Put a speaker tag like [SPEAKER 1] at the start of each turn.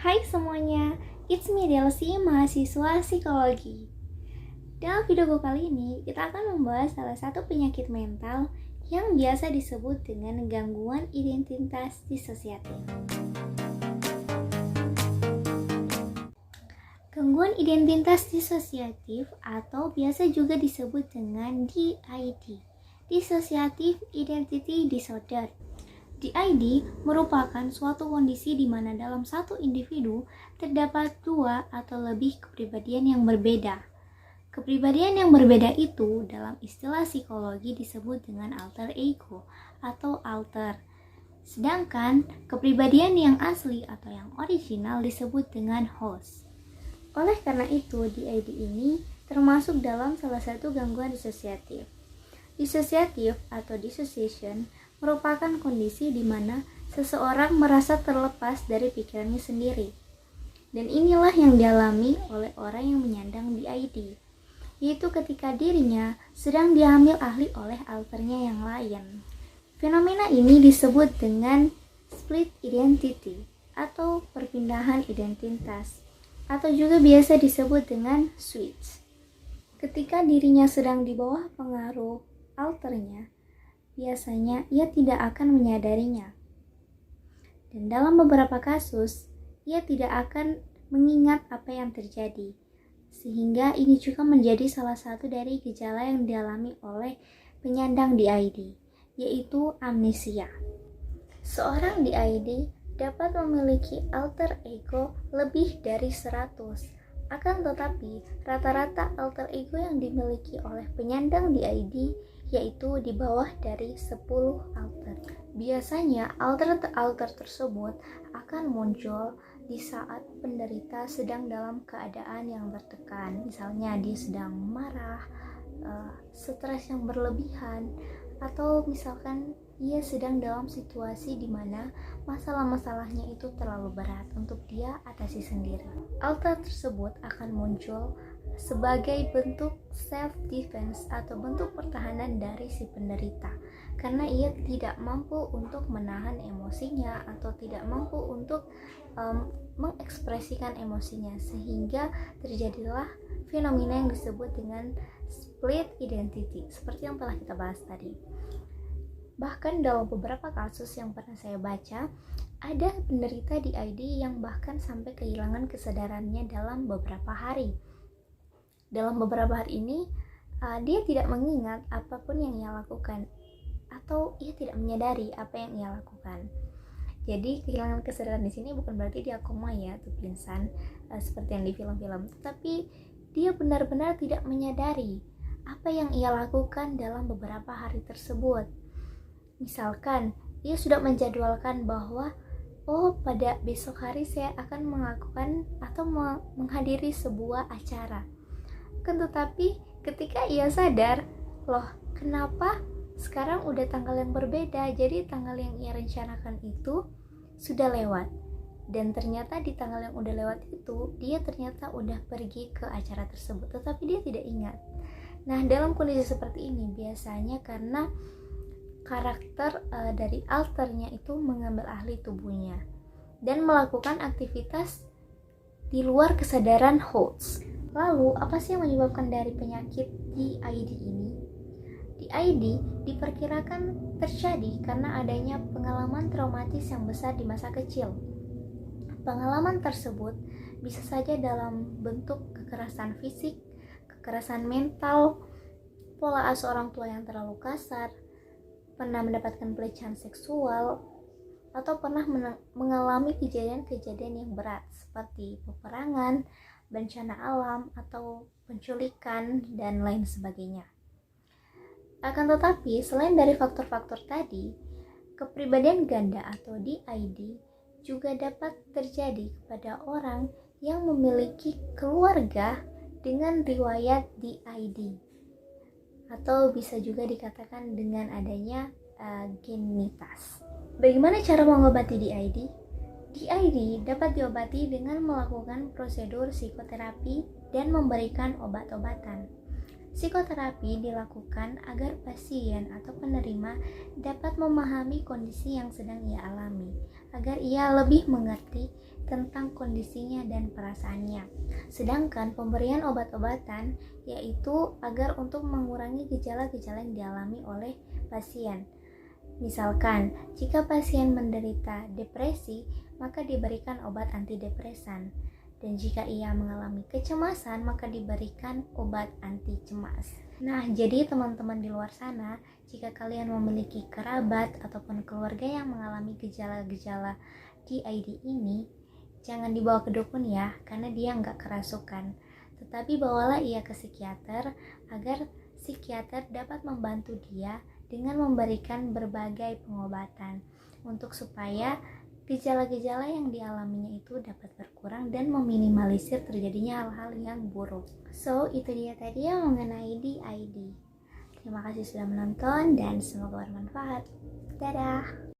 [SPEAKER 1] Hai semuanya, it's me Delsi, mahasiswa psikologi. Dalam video kali ini, kita akan membahas salah satu penyakit mental yang biasa disebut dengan gangguan identitas disosiatif. Gangguan identitas disosiatif atau biasa juga disebut dengan DID, Dissociative Identity Disorder. DID merupakan suatu kondisi di mana dalam satu individu terdapat dua atau lebih kepribadian yang berbeda. Kepribadian yang berbeda itu dalam istilah psikologi disebut dengan alter ego atau alter. Sedangkan kepribadian yang asli atau yang original disebut dengan host. Oleh karena itu, DID ini termasuk dalam salah satu gangguan disosiatif. Dissociative atau dissociation merupakan kondisi di mana seseorang merasa terlepas dari pikirannya sendiri. Dan inilah yang dialami oleh orang yang menyandang DID, yaitu ketika dirinya sedang diambil alih oleh alternya yang lain. Fenomena ini disebut dengan split identity atau perpindahan identitas, atau juga biasa disebut dengan switch. Ketika dirinya sedang di bawah pengaruh alternya, biasanya ia tidak akan menyadarinya. Dan dalam beberapa kasus, ia tidak akan mengingat apa yang terjadi. Sehingga ini juga menjadi salah satu dari gejala yang dialami oleh penyandang DID, yaitu amnesia. Seorang DID dapat memiliki alter ego lebih dari 100. Akan tetapi, rata-rata alter ego yang dimiliki oleh penyandang DID yaitu di bawah dari 10 alter. Biasanya alter tersebut akan muncul di saat penderita sedang dalam keadaan yang tertekan. Misalnya dia sedang marah, stres yang berlebihan, atau misalkan ia sedang dalam situasi di mana masalah-masalahnya itu terlalu berat untuk dia atasi sendiri. Alter tersebut akan muncul sebagai bentuk self-defense atau bentuk pertahanan dari si penderita, karena ia tidak mampu untuk menahan emosinya atau tidak mampu untuk mengekspresikan emosinya, sehingga terjadilah fenomena yang disebut dengan split identity seperti yang telah kita bahas tadi. Bahkan dalam beberapa kasus yang pernah saya baca, ada penderita DID yang bahkan sampai kehilangan kesadarannya dalam beberapa hari. Dalam beberapa hari ini, dia tidak mengingat apapun yang ia lakukan, atau ia tidak menyadari apa yang ia lakukan. Jadi kehilangan kesadaran di sini bukan berarti dia koma ya, atau pingsan seperti yang di film-film, tetapi dia benar-benar tidak menyadari apa yang ia lakukan dalam beberapa hari tersebut. Misalkan, ia sudah menjadwalkan bahwa pada besok hari saya akan melakukan atau menghadiri sebuah acara. Tetapi ketika ia sadar, kenapa sekarang udah tanggal yang berbeda, jadi tanggal yang ia rencanakan itu sudah lewat. Dan ternyata di tanggal yang udah lewat itu, dia ternyata udah pergi ke acara tersebut, tetapi dia tidak ingat. Nah, dalam kondisi seperti ini biasanya karena karakter dari alternya itu mengambil alih tubuhnya dan melakukan aktivitas di luar kesadaran host. Lalu, apa sih yang menyebabkan dari penyakit DID ini? DID diperkirakan terjadi karena adanya pengalaman traumatis yang besar di masa kecil. Pengalaman tersebut bisa saja dalam bentuk kekerasan fisik, kekerasan mental, pola asuh orang tua yang terlalu kasar, pernah mendapatkan pelecehan seksual, atau pernah mengalami kejadian-kejadian yang berat seperti peperangan, bencana alam, atau penculikan, dan lain sebagainya. Akan tetapi, selain dari faktor-faktor tadi, kepribadian ganda atau DID juga dapat terjadi kepada orang yang memiliki keluarga dengan riwayat DID, atau bisa juga dikatakan dengan adanya genitas. Bagaimana cara mengobati DID? DID dapat diobati dengan melakukan prosedur psikoterapi dan memberikan obat-obatan. Psikoterapi dilakukan agar pasien atau penerima dapat memahami kondisi yang sedang ia alami, agar ia lebih mengerti tentang kondisinya dan perasaannya. Sedangkan pemberian obat-obatan yaitu agar untuk mengurangi gejala-gejala yang dialami oleh pasien. Misalkan, jika pasien menderita depresi, maka diberikan obat antidepresan. Dan jika ia mengalami kecemasan, maka diberikan obat anti cemas. Nah, jadi teman-teman di luar sana, jika kalian memiliki kerabat ataupun keluarga yang mengalami gejala-gejala DID ini, jangan dibawa ke dukun ya, karena dia nggak kerasukan. Tetapi bawalah ia ke psikiater agar psikiater dapat membantu dia dengan memberikan berbagai pengobatan untuk supaya gejala-gejala yang dialaminya itu dapat berkurang dan meminimalisir terjadinya hal-hal yang buruk. So, itu dia tadi yang mengenai DID. Terima kasih sudah menonton dan semoga bermanfaat. Dadah!